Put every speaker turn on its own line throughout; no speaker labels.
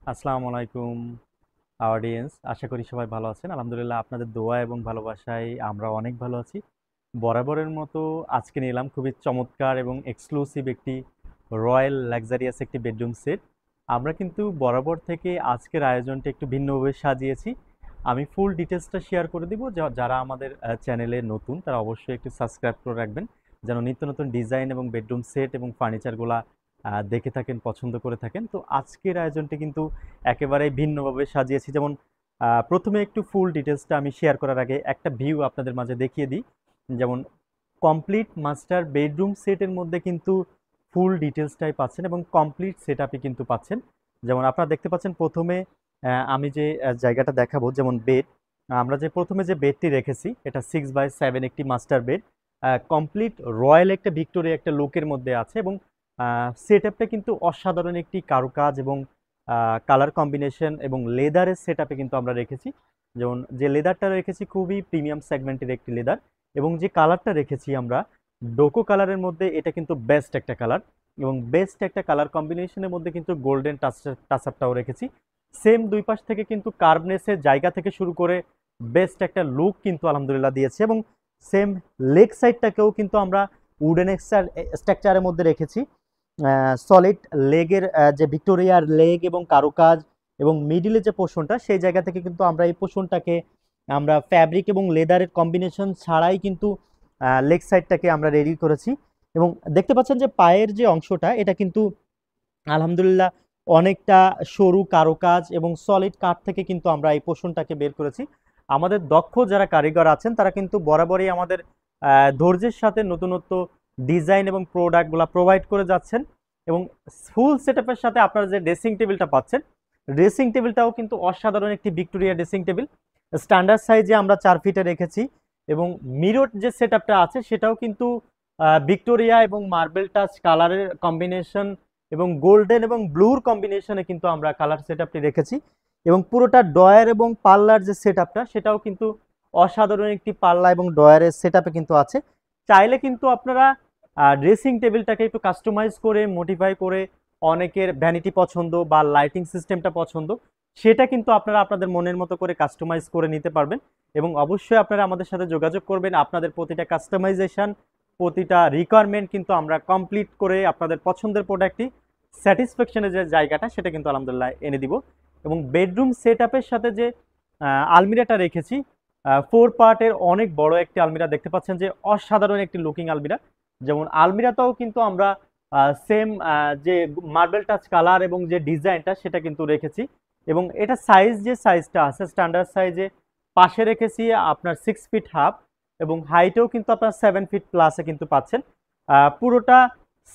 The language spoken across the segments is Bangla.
আসসালামু আলাইকুম অডিয়েন্স, আশা করি সবাই ভালো আছেন। আলহামদুলিল্লাহ, আপনাদের দোয়া এবং ভালোবাসায় আমরা অনেক ভালো আছি। বরাবরের মতো আজকে নিলাম খুবই চমৎকার এবং এক্সক্লুসিভ একটি রয়্যাল লাক্সারিয়াস একটি বেডরুম সেট। আমরা কিন্তু বরাবর থেকে আজকের আয়োজনটা একটু ভিন্নভাবে সাজিয়েছি। আমি ফুল ডিটেলসটা শেয়ার করে দিব। যারা আমাদের চ্যানেলে নতুন তারা অবশ্যই একটু সাবস্ক্রাইব করে রাখবেন, যেন নিত্য নতুন ডিজাইন এবং বেডরুম সেট এবং ফার্নিচারগুলা দেখে থাকেন, পছন্দ করে থাকেন। তো আজকের আয়োজনটি কিন্তু একেবারেই ভিন্নভাবে সাজিয়েছি। যেমন প্রথমে একটু ফুল ডিটেলসটা আমি শেয়ার করার আগে একটা ভিউ আপনাদের মাঝে দেখিয়ে দিই। যেমন কমপ্লিট মাস্টার বেডরুম সেটের মধ্যে কিন্তু ফুল ডিটেলসটাই পাচ্ছেন এবং কমপ্লিট সেট আপই কিন্তু পাচ্ছেন। যেমন আপনারা দেখতে পাচ্ছেন প্রথমে আমি যে জায়গাটা দেখাবো, যেমন বেড, আমরা যে প্রথমে যে বেডটি রেখেছি এটা 6x7 একটি মাস্টার বেড, কমপ্লিট রয়্যাল একটা ভিক্টোরিয়া একটা লুকের মধ্যে আছে এবং সেট আপটা কিন্তু অসাধারণ একটি কারুকাজ এবং কালার কম্বিনেশন এবং লেদারের সেট আপে কিন্তু আমরা রেখেছি। যেমন যে লেদারটা রেখেছি খুবই প্রিমিয়াম সেগমেন্টের একটি লেদার, এবং যে কালারটা রেখেছি আমরা ডোকো কালারের মধ্যে, এটা কিন্তু বেস্ট একটা কালার এবং বেস্ট একটা কালার কম্বিনেশনের মধ্যে কিন্তু গোল্ডেন টাচ আপটাও রেখেছি। সেম দুই পাশ থেকে কিন্তু কার্ভনেসের জায়গা থেকে শুরু করে বেস্ট একটা লুক কিন্তু আলহামদুলিল্লাহ দিয়েছে এবং সেম লেগ সাইডটাকেও কিন্তু আমরা উডেন স্ট্রাকচারের মধ্যে রেখেছি। সলিড লেগের যে ভিক্টোরিয়ার লেগ এবং কারুকাজ এবং মিডিলে যে পোর্শনটা, সেই জায়গা থেকে কিন্তু আমরা এই পোর্শনটাকে আমরা ফ্যাব্রিক এবং লেদারের কম্বিনেশন ছাড়াই কিন্তু লেগ সাইডটাকে আমরা রেডি করেছি। এবং দেখতে পাচ্ছেন যে পায়ের যে অংশটা এটা কিন্তু আলহামদুলিল্লাহ অনেকটা সরু কারুকাজ এবং সলিড কাঠ থেকে কিন্তু আমরা এই পোর্শনটাকে বের করেছি। আমাদের দক্ষ যারা কারিগর আছেন তারা কিন্তু বরাবরই আমাদের ধৈর্যের সাথে নতুনত্ব ডিজাইন এবং প্রোডাক্টগুলো প্রোভাইড করে যাচ্ছেন। এবং ফুল সেটআপের সাথে আপনারা যে ড্রেসিং টেবিলটা পাচ্ছেন, ড্রেসিং টেবিলটাও কিন্তু অসাধারণ একটি ভিক্টোরিয়া ড্রেসিং টেবিল। স্ট্যান্ডার্ড সাইজে আমরা 4 ফিটে রেখেছি এবং মিরর যে সেটআপটা আছে সেটাও কিন্তু ভিক্টোরিয়া এবং মার্বেল টাচ কালারের কম্বিনেশন এবং গোল্ডেন এবং ব্লুর কম্বিনেশনে কিন্তু আমরা কালার সেটআপটি রেখেছি। এবং পুরোটা ডয়ার এবং পাল্লার যে সেটআপটা সেটাও কিন্তু অসাধারণ একটি পাল্লা এবং ডয়ারের সেটআপে কিন্তু আছে। চাইলে কিন্তু আপনারা ড্রেসিং টেবিলটাকে একটু কাস্টমাইজ করে মডিফাই করে, অনেকের ভ্যানিটি পছন্দ বা লাইটিং সিস্টেমটা পছন্দ, সেটা কিন্তু আপনারা আপনাদের মনের মতো করে কাস্টমাইজ করে নিতে পারবেন। এবং অবশ্যই আপনারা আমাদের সাথে যোগাযোগ করবেন। আপনাদের প্রতিটা কাস্টমাইজেশন, প্রতিটা রিকোয়ারমেন্ট কিন্তু আমরা কমপ্লিট করে আপনাদের পছন্দের প্রোডাক্টটি স্যাটিসফ্যাকশনের যে জায়গাটা সেটা কিন্তু আলহামদুলিল্লাহ এনে দিব। এবং বেডরুম সেটআপের সাথে যে আলমিরাটা রেখেছি, 4 পার্টের অনেক বড় একটি আলমিরা, দেখতে পাচ্ছেন যে অসাধারণ একটি লুকিং আলমিরা। যেমন আলমিরাটাও কিন্তু আমরা সেম যে মার্বেল টাচ কালার এবং যে ডিজাইনটা সেটা কিন্তু রেখেছি। এবং এটা সাইজ, যে সাইজটা আছে স্ট্যান্ডার্ড সাইজে পাশে রেখেছি আপনার 6 ফিট হাফ এবং হাইটেও কিন্তু আপনার 7 ফিট প্লাসে কিন্তু পাচ্ছেন। পুরোটা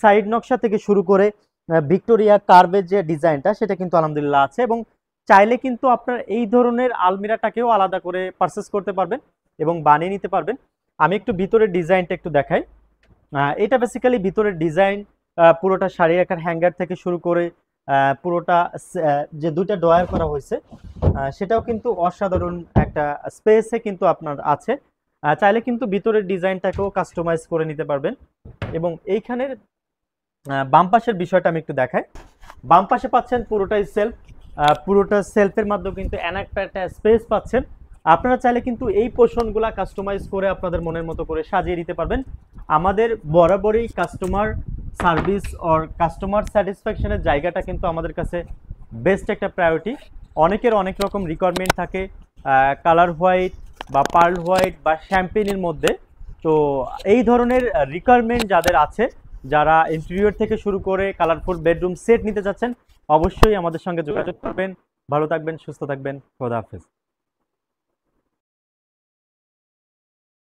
সাইড নকশা থেকে শুরু করে ভিক্টোরিয়া কার্ভের যে ডিজাইনটা সেটা কিন্তু আলহামদুলিল্লাহ আছে। এবং চাইলে কিন্তু আপনার এই ধরনের আলমিরাটাকেও আলাদা করে পারচেস করতে পারবেন এবং বানিয়ে নিতে পারবেন। আমি একটু ভিতরের ডিজাইনটা একটু দেখাই। এটা বেসিক্যালি ভিতরের ডিজাইন, পুরোটা শাড়ি রাখার হ্যাঙ্গার থেকে শুরু করে পুরোটা যে দুইটা ড্রয়ার করা হয়েছে সেটাও কিন্তু অসাধারণ একটা স্পেসে কিন্তু আপনার আছে। চাইলে কিন্তু ভিতরের ডিজাইনটাকেও কাস্টমাইজ করে নিতে পারবেন। এবং এইখানের বাম পাশের বিষয়টা আমি একটু দেখাই। বাম পাশে পাচ্ছেন পুরোটাই সেলফ, পুরোটা সেলফের মাধ্যমে কিন্তু একটা স্পেস পাচ্ছেন। আপনারা চাইলে কিন্তু এই পোর্শনগুলা কাস্টমাইজ করে আপনাদের মনের মতো করে সাজিয়ে দিতে পারবেন। আমাদের বরাবরই কাস্টমার সার্ভিস অর কাস্টমার স্যাটিসফ্যাকশনের জায়গাটা কিন্তু আমাদের কাছে বেস্ট একটা প্রায়োরিটি। অনেকের অনেক রকম রিকোয়ারমেন্ট থাকে, কালার হোয়াইট বা পার্ল হোয়াইট বা শ্যাম্পেনের মধ্যে। তো এই ধরনের রিকোয়ারমেন্ট যাদের আছে, যারা ইন্টেরিয়র থেকে শুরু করে কালারফুল বেডরুম সেট নিতে চাচ্ছেন, অবশ্যই আমাদের সঙ্গে যোগাযোগ করবেন। ভালো থাকবেন, সুস্থ থাকবেন, খোদা হাফেজ।